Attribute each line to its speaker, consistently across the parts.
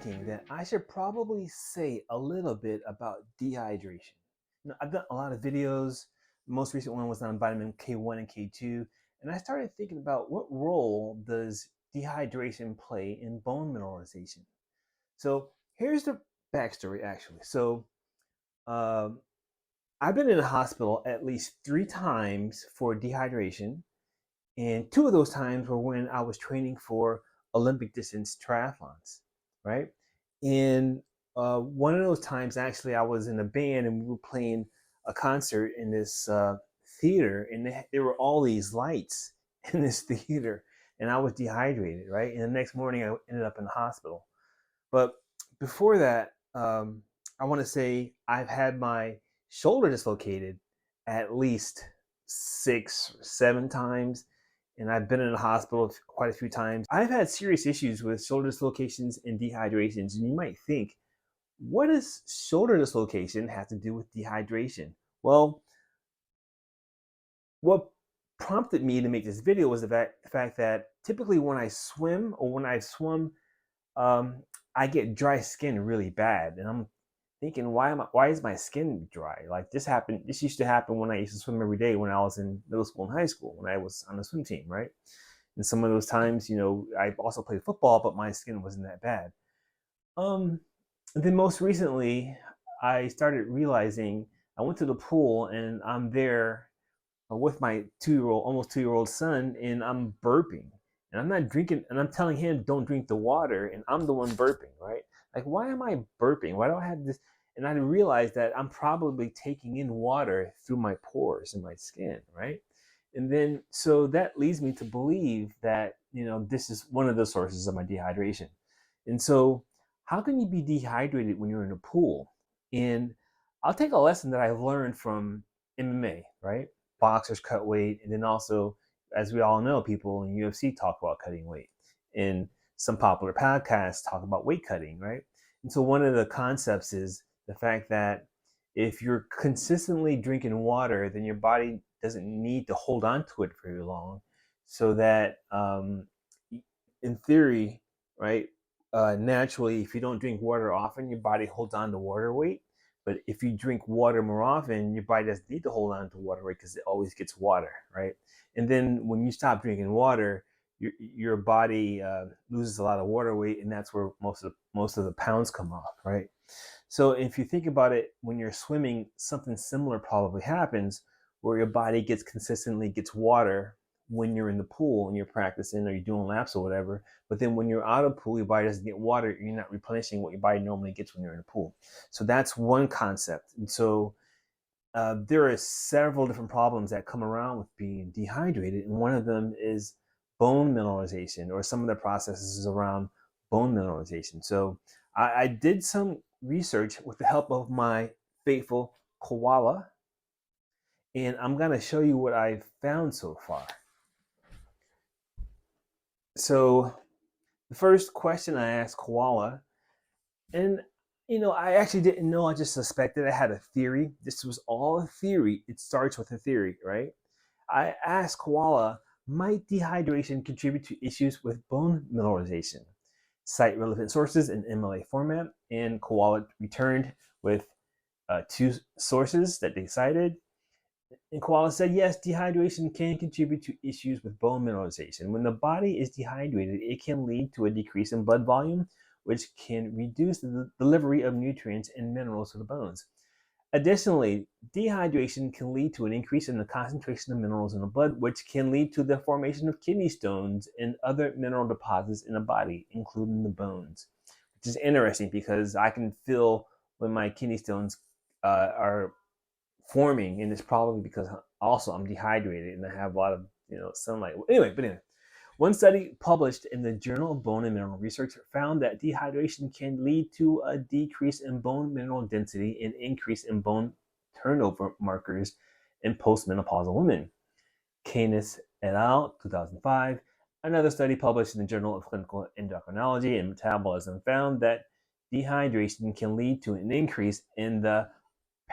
Speaker 1: thinking that I should probably say a little bit about dehydration. Now, I've done a lot of videos. The most recent one was on vitamin K1 and K2, and I started thinking about what role does dehydration play in bone mineralization. So here's the backstory, actually. Um, I've been in the hospital at least 3 times for dehydration, and 2 of those times were when I was training for Olympic distance triathlons, right? And one of those times, actually, I was in a band and we were playing a concert in this theater, and there were all these lights in this theater, and I was dehydrated, right? And the next morning, I ended up in the hospital. But before that, I want to say I've had my shoulder dislocated at least 6, 7 times, and I've been in the hospital quite a few times. I've had serious issues with shoulder dislocations and dehydrations, and you might think, what does shoulder dislocation have to do with dehydration? Well, what prompted me to make this video was the fact that typically when I swim or when I swum, um, I get dry skin really bad, and I'm thinking, why is my skin dry? Like this happened. This used to happen when I used to swim every day when I was in middle school and high school when I was on the swim team, right? And some of those times, I also played football, but my skin wasn't that bad. Um, and then most recently, I started realizing I went to the pool and I'm there with my 2-year-old, almost 2-year-old son, and I'm burping. And I'm not drinking, and I'm telling him, don't drink the water, and I'm the one burping, right? Like, why am I burping? Why do I have this? And I realized that I'm probably taking in water through my pores in my skin, right? And then, so that leads me to believe that, this is one of the sources of my dehydration. And so, how can you be dehydrated when you're in a pool? And I'll take a lesson that I've learned from MMA, right? Boxers cut weight, and then also, as we all know, people in UFC talk about cutting weight, and some popular podcasts talk about weight cutting, right? And so one of the concepts is the fact that if you're consistently drinking water, then your body doesn't need to hold on to it very long, so that in theory, right, naturally, if you don't drink water often, your body holds on to water weight. But if you drink water more often, your body doesn't need to hold on to water weight because it always gets water, right? And then when you stop drinking water, your body loses a lot of water weight, and that's where most of the pounds come off, right? So if you think about it, when you're swimming, something similar probably happens, where your body consistently gets water when you're in the pool and you're practicing or you're doing laps or whatever. But then when you're out of the pool, your body doesn't get water. You're not replenishing what your body normally gets when you're in the pool. So that's one concept. And so there are several different problems that come around with being dehydrated, and one of them is bone mineralization, or some of the processes around bone mineralization. So I did some research with the help of my faithful koala, and I'm going to show you what I've found so far. So the first question I asked koala, and I actually didn't know, I just suspected, I had a theory. This was all a theory. It starts with a theory, right? I asked koala, might dehydration contribute to issues with bone mineralization? Cite relevant sources in MLA format, and koala returned with 2 sources that they cited. And koala said, yes, dehydration can contribute to issues with bone mineralization. When the body is dehydrated, it can lead to a decrease in blood volume, which can reduce the delivery of nutrients and minerals to the bones. Additionally, dehydration can lead to an increase in the concentration of minerals in the blood, which can lead to the formation of kidney stones and other mineral deposits in the body, including the bones. Which is interesting because I can feel when my kidney stones are forming, and it's probably because also I'm dehydrated and I have a lot of sunlight. Anyway, one study published in the Journal of Bone and Mineral Research found that dehydration can lead to a decrease in bone mineral density and increase in bone turnover markers in postmenopausal women. Canis et al., 2005. Another study published in the Journal of Clinical Endocrinology and Metabolism found that dehydration can lead to an increase in the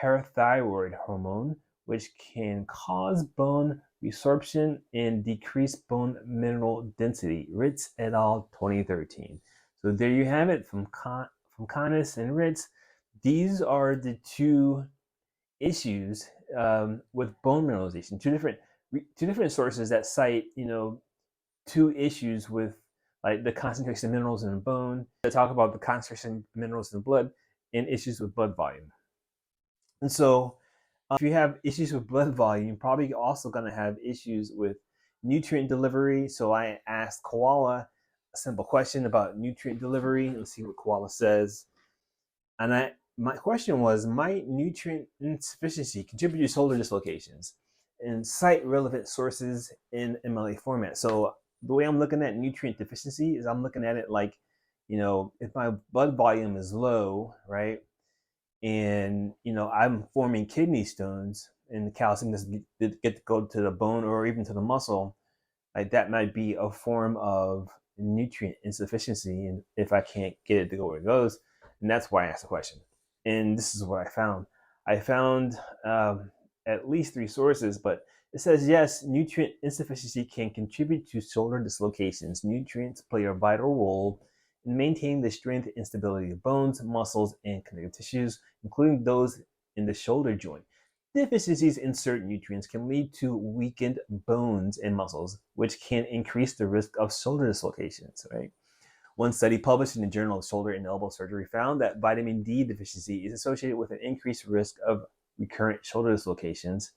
Speaker 1: parathyroid hormone, which can cause bone resorption and decrease bone mineral density. Ritz et al. 2013. So there you have it from Canis and Ritz. These are the two issues with bone mineralization. Two different sources that cite, two issues with like the concentration of minerals in the bone. They talk about the concentration of minerals in the blood and issues with blood volume. And so, if you have issues with blood volume, you're probably also going to have issues with nutrient delivery. So I asked Koala a simple question about nutrient delivery. Let's see what Koala says. And my question was, might nutrient insufficiency contribute to shoulder dislocations? And cite relevant sources in MLA format. So the way I'm looking at nutrient deficiency is I'm looking at it like, if my blood volume is low, right? And I'm forming kidney stones and the calcium doesn't get to go to the bone or even to the muscle, like that might be a form of nutrient insufficiency, and if I can't get it to go where it goes. And that's why I asked the question. And this is what I found at least three sources, but it says yes, nutrient insufficiency can contribute to shoulder dislocations. Nutrients play a vital role in maintaining the strength and stability of bones, muscles, and connective tissues, including those in the shoulder joint. Deficiencies in certain nutrients can lead to weakened bones and muscles, which can increase the risk of shoulder dislocations, right? One study published in the Journal of Shoulder and Elbow Surgery found that vitamin D deficiency is associated with an increased risk of recurrent shoulder dislocations.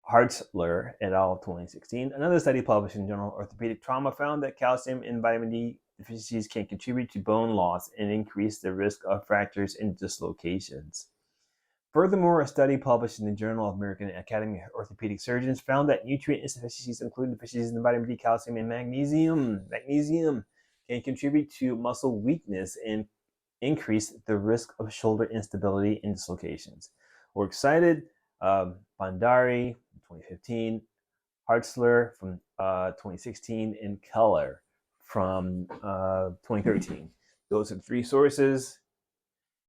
Speaker 1: Hartzler et al. 2016. Another study published in the Journal of Orthopedic Trauma found that calcium and vitamin D deficiencies can contribute to bone loss and increase the risk of fractures and dislocations. Furthermore, a study published in the Journal of American Academy of Orthopedic Surgeons found that nutrient insufficiencies, including deficiencies in vitamin D, calcium, and magnesium, can contribute to muscle weakness and increase the risk of shoulder instability and dislocations. We're excited. Bandari, 2015, Hartzler from 2016, and Keller from 2013. Those are the three sources.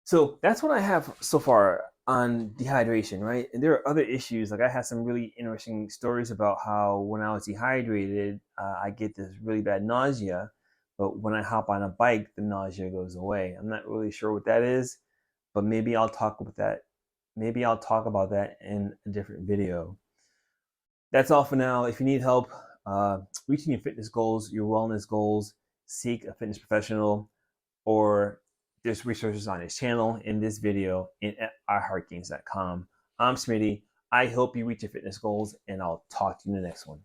Speaker 1: So that's what I have so far on dehydration, right? And there are other issues. Like I had some really interesting stories about how when I was dehydrated, I get this really bad nausea, but when I hop on a bike, the nausea goes away. I'm not really sure what that is, but maybe I'll talk about that. Maybe I'll talk about that in a different video. That's all for now. If you need help reaching your fitness goals, your wellness goals, seek a fitness professional, or there's resources on his channel, in this video, and at iHeartGains.com. I'm Smitty. I hope you reach your fitness goals, and I'll talk to you in the next one.